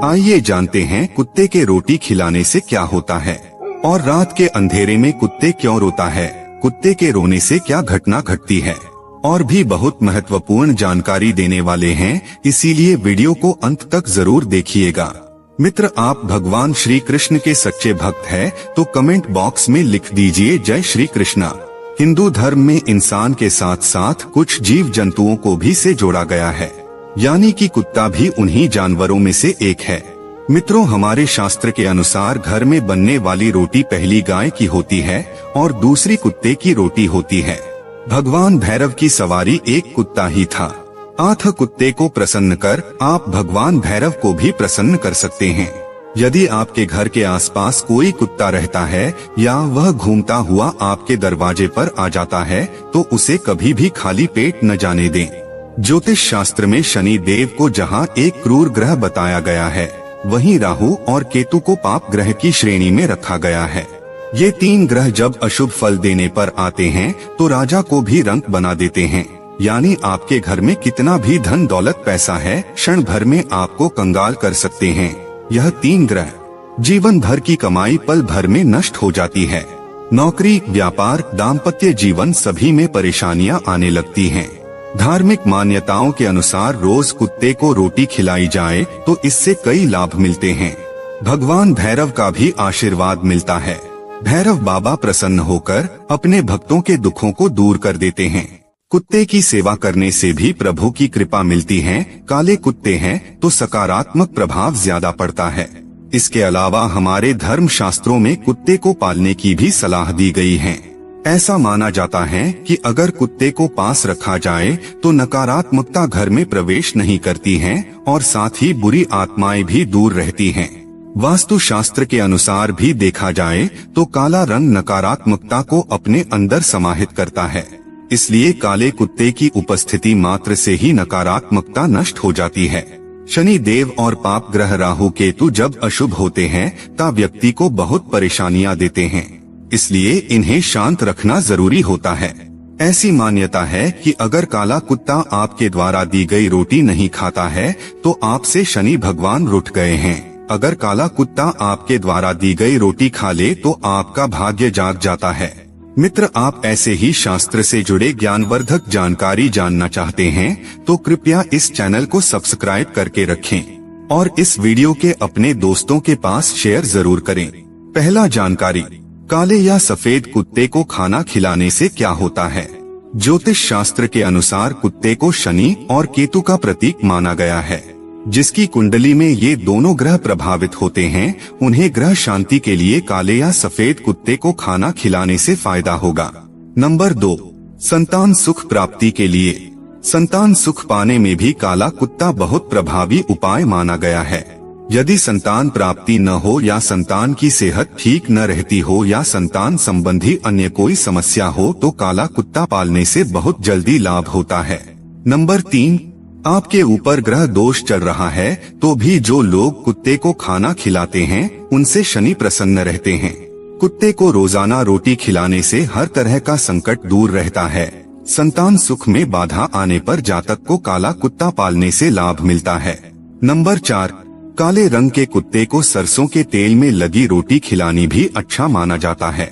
आइए जानते हैं कुत्ते के रोटी खिलाने से क्या होता है और रात के अंधेरे में कुत्ते क्यों रोता है, कुत्ते के रोने से क्या घटना घटती है और भी बहुत महत्वपूर्ण जानकारी देने वाले हैं, इसीलिए वीडियो को अंत तक जरूर देखिएगा। मित्र, आप भगवान श्री कृष्ण के सच्चे भक्त हैं तो कमेंट बॉक्स में लिख दीजिए जय श्री कृष्णा। हिंदू धर्म में इंसान के साथ साथ कुछ जीव जंतुओं को भी से जोड़ा गया है, यानी कि कुत्ता भी उन्हीं जानवरों में से एक है। मित्रों, हमारे शास्त्र के अनुसार घर में बनने वाली रोटी पहली गाय की होती है और दूसरी कुत्ते की रोटी होती है। भगवान भैरव की सवारी एक कुत्ता ही था। आठ कुत्ते को प्रसन्न कर आप भगवान भैरव को भी प्रसन्न कर सकते हैं। यदि आपके घर के आसपास कोई कुत्ता रहता है या वह घूमता हुआ आपके दरवाजे पर आ जाता है तो उसे कभी भी खाली पेट न जाने दें। ज्योतिष शास्त्र में शनि देव को जहां एक क्रूर ग्रह बताया गया है, वहीं राहु और केतु को पाप ग्रह की श्रेणी में रखा गया है। ये तीन ग्रह जब अशुभ फल देने पर आते हैं तो राजा को भी रंक बना देते हैं, यानी आपके घर में कितना भी धन दौलत पैसा है, क्षण भर में आपको कंगाल कर सकते हैं। यह तीन ग्रह जीवन भर की कमाई पल भर में नष्ट हो जाती है। नौकरी, व्यापार, दाम्पत्य जीवन सभी में परेशानियां आने लगती हैं। धार्मिक मान्यताओं के अनुसार रोज कुत्ते को रोटी खिलाई जाए तो इससे कई लाभ मिलते हैं। भगवान भैरव का भी आशीर्वाद मिलता है। भैरव बाबा प्रसन्न होकर अपने भक्तों के दुखों को दूर कर देते हैं। कुत्ते की सेवा करने से भी प्रभु की कृपा मिलती है। काले कुत्ते हैं तो सकारात्मक प्रभाव ज्यादा पड़ता है। इसके अलावा हमारे धर्म शास्त्रों में कुत्ते को पालने की भी सलाह दी गई है। ऐसा माना जाता है कि अगर कुत्ते को पास रखा जाए तो नकारात्मकता घर में प्रवेश नहीं करती है और साथ ही बुरी आत्माएं भी दूर रहती हैं। वास्तु शास्त्र के अनुसार भी देखा जाए तो काला रंग नकारात्मकता को अपने अंदर समाहित करता है, इसलिए काले कुत्ते की उपस्थिति मात्र से ही नकारात्मकता नष्ट हो जाती है। शनि देव और पाप ग्रह राहु केतु जब अशुभ होते हैं तब व्यक्ति को बहुत परेशानियां देते हैं, इसलिए इन्हें शांत रखना जरूरी होता है। ऐसी मान्यता है कि अगर काला कुत्ता आपके द्वारा दी गई रोटी नहीं खाता है तो आपसे शनि भगवान रूठ गए हैं। अगर काला कुत्ता आपके द्वारा दी गई रोटी खा ले तो आपका भाग्य जाग जाता है। मित्र, आप ऐसे ही शास्त्र से जुड़े ज्ञानवर्धक जानकारी जानना चाहते हैं तो कृपया इस चैनल को सब्सक्राइब करके रखें और इस वीडियो के अपने दोस्तों के पास शेयर जरूर करें। पहला जानकारी, काले या सफेद कुत्ते को खाना खिलाने से क्या होता है। ज्योतिष शास्त्र के अनुसार कुत्ते को शनि और केतु का प्रतीक माना गया है। जिसकी कुंडली में ये दोनों ग्रह प्रभावित होते हैं, उन्हें ग्रह शांति के लिए काले या सफेद कुत्ते को खाना खिलाने से फायदा होगा। नंबर 2, संतान सुख प्राप्ति के लिए। संतान सुख पाने में भी काला कुत्ता बहुत प्रभावी उपाय माना गया है। यदि संतान प्राप्ति न हो या संतान की सेहत ठीक न रहती हो या संतान संबंधी अन्य कोई समस्या हो तो काला कुत्ता पालने से बहुत जल्दी लाभ होता है। नंबर 3, आपके ऊपर ग्रह दोष चल रहा है तो भी जो लोग कुत्ते को खाना खिलाते हैं उनसे शनि प्रसन्न रहते हैं। कुत्ते को रोजाना रोटी खिलाने से हर तरह का संकट दूर रहता है। संतान सुख में बाधा आने पर जातक को काला कुत्ता पालने से लाभ मिलता है। नंबर 4, काले रंग के कुत्ते को सरसों के तेल में लगी रोटी खिलानी भी अच्छा माना जाता है।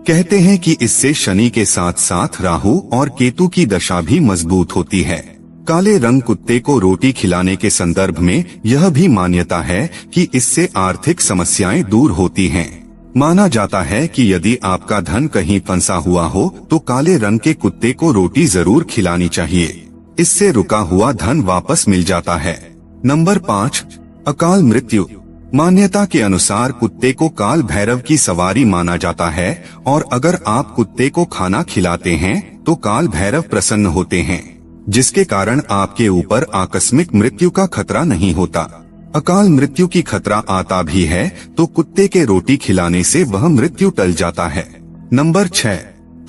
कहते हैं कि इससे शनि के साथ साथ राहु और केतु की दशा भी मजबूत होती है। काले रंग कुत्ते को रोटी खिलाने के संदर्भ में यह भी मान्यता है कि इससे आर्थिक समस्याएं दूर होती हैं। माना जाता है कि यदि आपका धन कहीं फंसा हुआ हो तो काले रंग के कुत्ते को रोटी जरूर खिलानी चाहिए, इससे रुका हुआ धन वापस मिल जाता है। नंबर 5, अकाल मृत्यु। मान्यता के अनुसार कुत्ते को काल भैरव की सवारी माना जाता है और अगर आप कुत्ते को खाना खिलाते हैं तो काल भैरव प्रसन्न होते हैं, जिसके कारण आपके ऊपर आकस्मिक मृत्यु का खतरा नहीं होता। अकाल मृत्यु की खतरा आता भी है तो कुत्ते के रोटी खिलाने से वह मृत्यु टल जाता है। नंबर 6,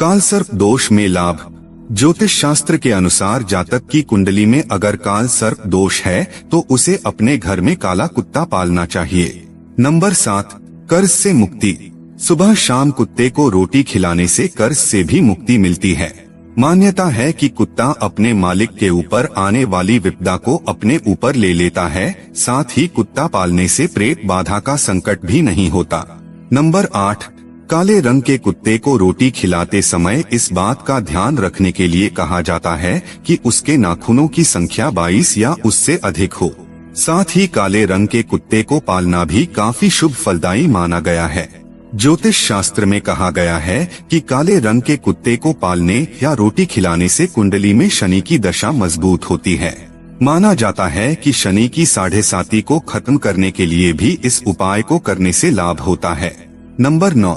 काल सर्प दोष में लाभ। ज्योतिष शास्त्र के अनुसार जातक की कुंडली में अगर काल सर्प दोष है तो उसे अपने घर में काला कुत्ता पालना चाहिए। नंबर 7, कर्ज से मुक्ति। सुबह शाम कुत्ते को रोटी खिलाने से कर्ज से भी मुक्ति मिलती है। मान्यता है कि कुत्ता अपने मालिक के ऊपर आने वाली विपदा को अपने ऊपर ले लेता है। साथ ही कुत्ता पालने से प्रेत बाधा का संकट भी नहीं होता। नंबर 8, काले रंग के कुत्ते को रोटी खिलाते समय इस बात का ध्यान रखने के लिए कहा जाता है कि उसके नाखूनों की संख्या 22 या उससे अधिक हो। साथ ही काले रंग के कुत्ते को पालना भी काफी शुभ फलदायी माना गया है। ज्योतिष शास्त्र में कहा गया है कि काले रंग के कुत्ते को पालने या रोटी खिलाने से कुंडली में शनि की दशा मजबूत होती है। माना जाता है कि शनि की 7.5 को खत्म करने के लिए भी इस उपाय को करने से लाभ होता है। नंबर 9,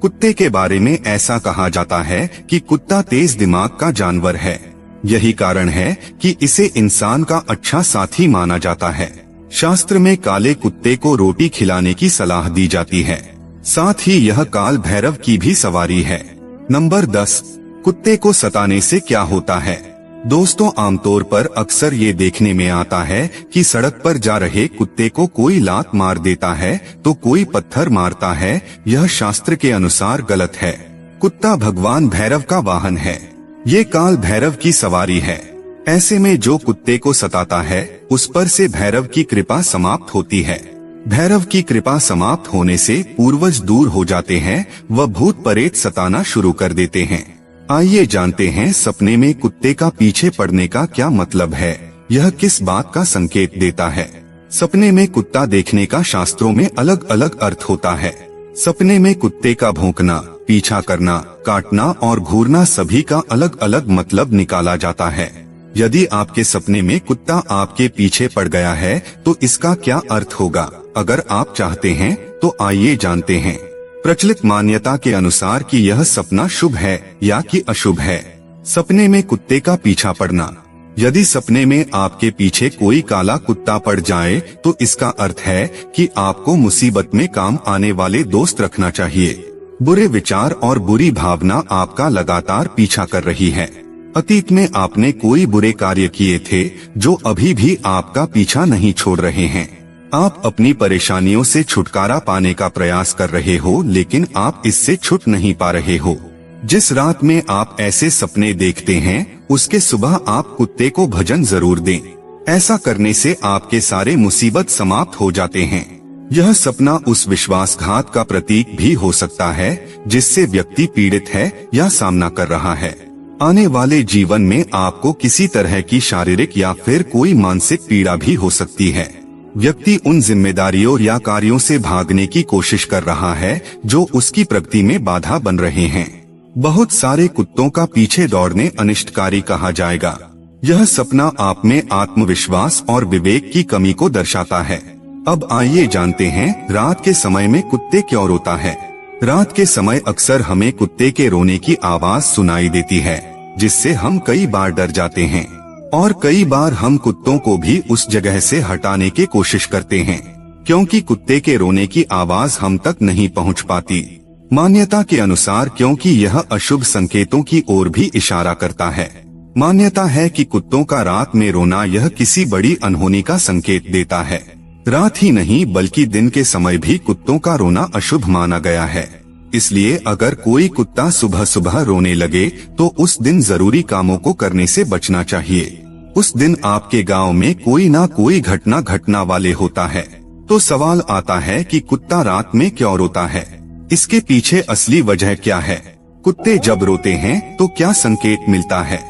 कुत्ते के बारे में ऐसा कहा जाता है कि कुत्ता तेज दिमाग का जानवर है। यही कारण है कि इसे इंसान का अच्छा साथी माना जाता है। शास्त्र में काले कुत्ते को रोटी खिलाने की सलाह दी जाती है। साथ ही यह काल भैरव की भी सवारी है। नंबर 10, कुत्ते को सताने से क्या होता है। दोस्तों, आमतौर पर अक्सर ये देखने में आता है कि सड़क पर जा रहे कुत्ते को कोई लात मार देता है तो कोई पत्थर मारता है। यह शास्त्र के अनुसार गलत है। कुत्ता भगवान भैरव का वाहन है। ये काल भैरव की सवारी है। ऐसे में जो कुत्ते को सताता है उस पर से भैरव की कृपा समाप्त होती है। भैरव की कृपा समाप्त होने से पूर्वज दूर हो जाते हैं, वह भूत प्रेत सताना शुरू कर देते हैं। आइए जानते हैं सपने में कुत्ते का पीछे पड़ने का क्या मतलब है। यह किस बात का संकेत देता है। सपने में कुत्ता देखने का शास्त्रों में अलग अलग अर्थ होता है। सपने में कुत्ते का भौंकना, पीछा करना, काटना और घूरना सभी का अलग अलग मतलब निकाला जाता है। यदि आपके सपने में कुत्ता आपके पीछे पड़ गया है तो इसका क्या अर्थ होगा, अगर आप चाहते हैं तो आइए जानते हैं। प्रचलित मान्यता के अनुसार कि यह सपना शुभ है या कि अशुभ है। सपने में कुत्ते का पीछा पड़ना। यदि सपने में आपके पीछे कोई काला कुत्ता पड़ जाए तो इसका अर्थ है कि आपको मुसीबत में काम आने वाले दोस्त रखना चाहिए। बुरे विचार और बुरी भावना आपका लगातार पीछा कर रही है। अतीत में आपने कोई बुरे कार्य किए थे जो अभी भी आपका पीछा नहीं छोड़ रहे हैं। आप अपनी परेशानियों से छुटकारा पाने का प्रयास कर रहे हो लेकिन आप इससे छूट नहीं पा रहे हो। जिस रात में आप ऐसे सपने देखते हैं उसके सुबह आप कुत्ते को भोजन जरूर दें। ऐसा करने से आपके सारे मुसीबत समाप्त हो जाते हैं। यह सपना उस विश्वासघात का प्रतीक भी हो सकता है जिससे व्यक्ति पीड़ित है या सामना कर रहा है। आने वाले जीवन में आपको किसी तरह की शारीरिक या फिर कोई मानसिक पीड़ा भी हो सकती है। व्यक्ति उन जिम्मेदारियों या कार्यों से भागने की कोशिश कर रहा है जो उसकी प्रगति में बाधा बन रहे हैं। बहुत सारे कुत्तों का पीछे दौड़ने अनिष्टकारी कहा जाएगा। यह सपना आप में आत्मविश्वास और विवेक की कमी को दर्शाता है। अब आइए जानते हैं रात के समय में कुत्ते क्यों रोता है। रात के समय अक्सर हमें कुत्ते के रोने की आवाज सुनाई देती है जिससे हम कई बार डर जाते हैं और कई बार हम कुत्तों को भी उस जगह से हटाने की कोशिश करते हैं क्योंकि कुत्ते के रोने की आवाज हम तक नहीं पहुंच पाती। मान्यता के अनुसार क्योंकि यह अशुभ संकेतों की ओर भी इशारा करता है। मान्यता है कि कुत्तों का रात में रोना यह किसी बड़ी अनहोनी का संकेत देता है। रात ही नहीं बल्कि दिन के समय भी कुत्तों का रोना अशुभ माना गया है। इसलिए अगर कोई कुत्ता सुबह सुबह रोने लगे तो उस दिन जरूरी कामों को करने से बचना चाहिए। उस दिन आपके गांव में कोई ना कोई घटना घटने वाले होता है। तो सवाल आता है कि कुत्ता रात में क्यों रोता है, इसके पीछे असली वजह क्या है। कुत्ते जब रोते हैं तो क्या संकेत मिलता है।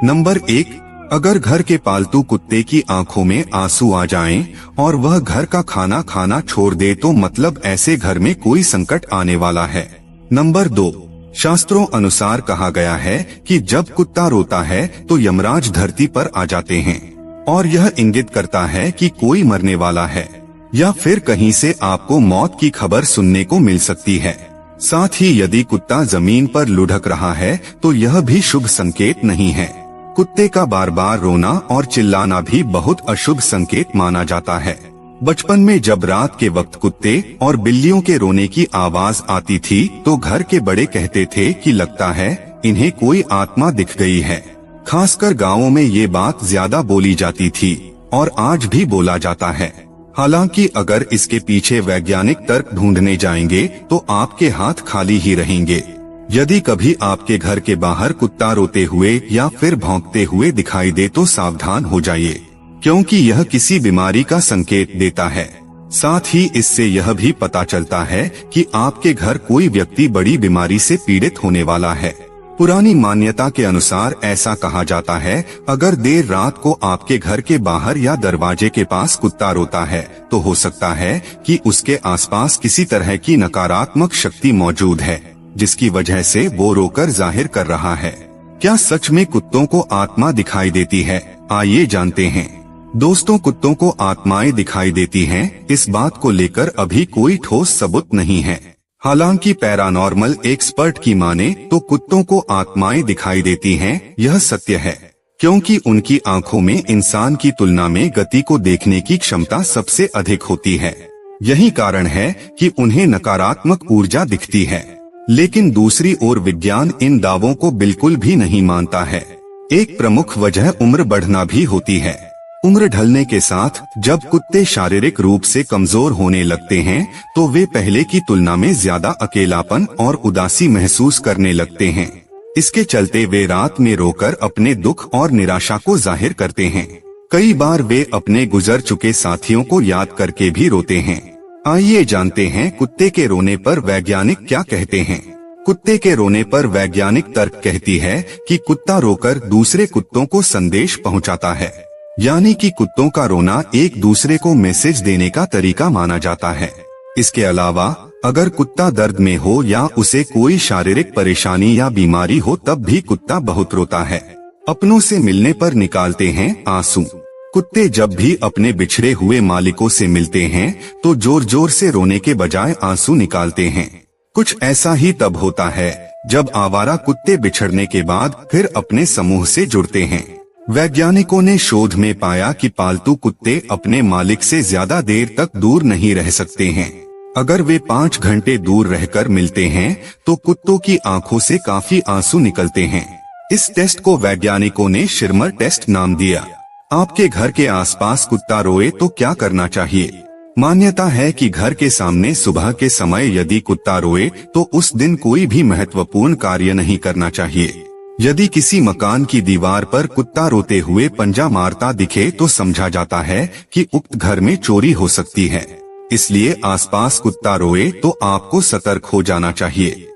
नंबर 1, अगर घर के पालतू कुत्ते की आंखों में आंसू आ जाएं और वह घर का खाना खाना छोड़ दे तो मतलब ऐसे घर में कोई संकट आने वाला है। नंबर 2, शास्त्रों अनुसार कहा गया है कि जब कुत्ता रोता है तो यमराज धरती पर आ जाते हैं और यह इंगित करता है कि कोई मरने वाला है या फिर कहीं से आपको मौत की खबर सुनने को मिल सकती है। साथ ही यदि कुत्ता जमीन पर लुढ़क रहा है तो यह भी शुभ संकेत नहीं है। कुत्ते का बार बार रोना और चिल्लाना भी बहुत अशुभ संकेत माना जाता है। बचपन में जब रात के वक्त कुत्ते और बिल्लियों के रोने की आवाज आती थी तो घर के बड़े कहते थे कि लगता है इन्हें कोई आत्मा दिख गई है। खासकर गांवों में ये बात ज्यादा बोली जाती थी और आज भी बोला जाता है। हालांकि अगर इसके पीछे वैज्ञानिक तर्क ढूंढने जाएंगे तो आपके हाथ खाली ही रहेंगे। यदि कभी आपके घर के बाहर कुत्ता रोते हुए या फिर भौंकते हुए दिखाई दे तो सावधान हो जाइए, क्योंकि यह किसी बीमारी का संकेत देता है। साथ ही इससे यह भी पता चलता है कि आपके घर कोई व्यक्ति बड़ी बीमारी से पीड़ित होने वाला है। पुरानी मान्यता के अनुसार ऐसा कहा जाता है, अगर देर रात को आपके घर के बाहर या दरवाजे के पास कुत्ता रोता है तो हो सकता है कि उसके आसपास किसी तरह की नकारात्मक शक्ति मौजूद है, जिसकी वजह से वो रोकर जाहिर कर रहा है। क्या सच में कुत्तों को आत्मा दिखाई देती है? आइए जानते हैं। दोस्तों, कुत्तों को आत्माएं दिखाई देती हैं, इस बात को लेकर अभी कोई ठोस सबूत नहीं है। हालांकि पैरानॉर्मल एक्सपर्ट की माने तो कुत्तों को आत्माएं दिखाई देती हैं, यह सत्य है, क्योंकि उनकी आंखों में इंसान की तुलना में गति को देखने की क्षमता सबसे अधिक होती है। यही कारण है कि उन्हें नकारात्मक ऊर्जा दिखती है। लेकिन दूसरी ओर विज्ञान इन दावों को बिल्कुल भी नहीं मानता है। एक प्रमुख वजह उम्र बढ़ना भी होती है। उम्र ढलने के साथ जब कुत्ते शारीरिक रूप से कमजोर होने लगते हैं तो वे पहले की तुलना में ज्यादा अकेलापन और उदासी महसूस करने लगते हैं। इसके चलते वे रात में रोकर अपने दुख और निराशा को जाहिर करते हैं। कई बार वे अपने गुजर चुके साथियों को याद करके भी रोते हैं। आइए जानते हैं कुत्ते के रोने पर वैज्ञानिक क्या कहते हैं। कुत्ते के रोने पर वैज्ञानिक तर्क कहती है कि कुत्ता रोकर दूसरे कुत्तों को संदेश पहुंचाता है, यानी कि कुत्तों का रोना एक दूसरे को मैसेज देने का तरीका माना जाता है। इसके अलावा अगर कुत्ता दर्द में हो या उसे कोई शारीरिक परेशानी या बीमारी हो तब भी कुत्ता बहुत रोता है। अपनों से मिलने पर निकालते हैं आंसू। कुत्ते जब भी अपने बिछड़े हुए मालिकों से मिलते हैं तो जोर जोर से रोने के बजाय आंसू निकालते हैं। कुछ ऐसा ही तब होता है जब आवारा कुत्ते बिछड़ने के बाद फिर अपने समूह से जुड़ते हैं। वैज्ञानिकों ने शोध में पाया कि पालतू कुत्ते अपने मालिक से ज्यादा देर तक दूर नहीं रह सकते हैं। अगर वे 5 घंटे दूर रहकर मिलते हैं तो कुत्तों की आंखों से काफी आंसू निकलते हैं। इस टेस्ट को वैज्ञानिकों ने शिरमर टेस्ट नाम दिया। आपके घर के आसपास कुत्ता रोए तो क्या करना चाहिए? मान्यता है कि घर के सामने सुबह के समय यदि कुत्ता रोए तो उस दिन कोई भी महत्वपूर्ण कार्य नहीं करना चाहिए। यदि किसी मकान की दीवार पर कुत्ता रोते हुए पंजा मारता दिखे तो समझा जाता है कि उक्त घर में चोरी हो सकती है। इसलिए आसपास कुत्ता रोए तो आपको सतर्क हो जाना चाहिए।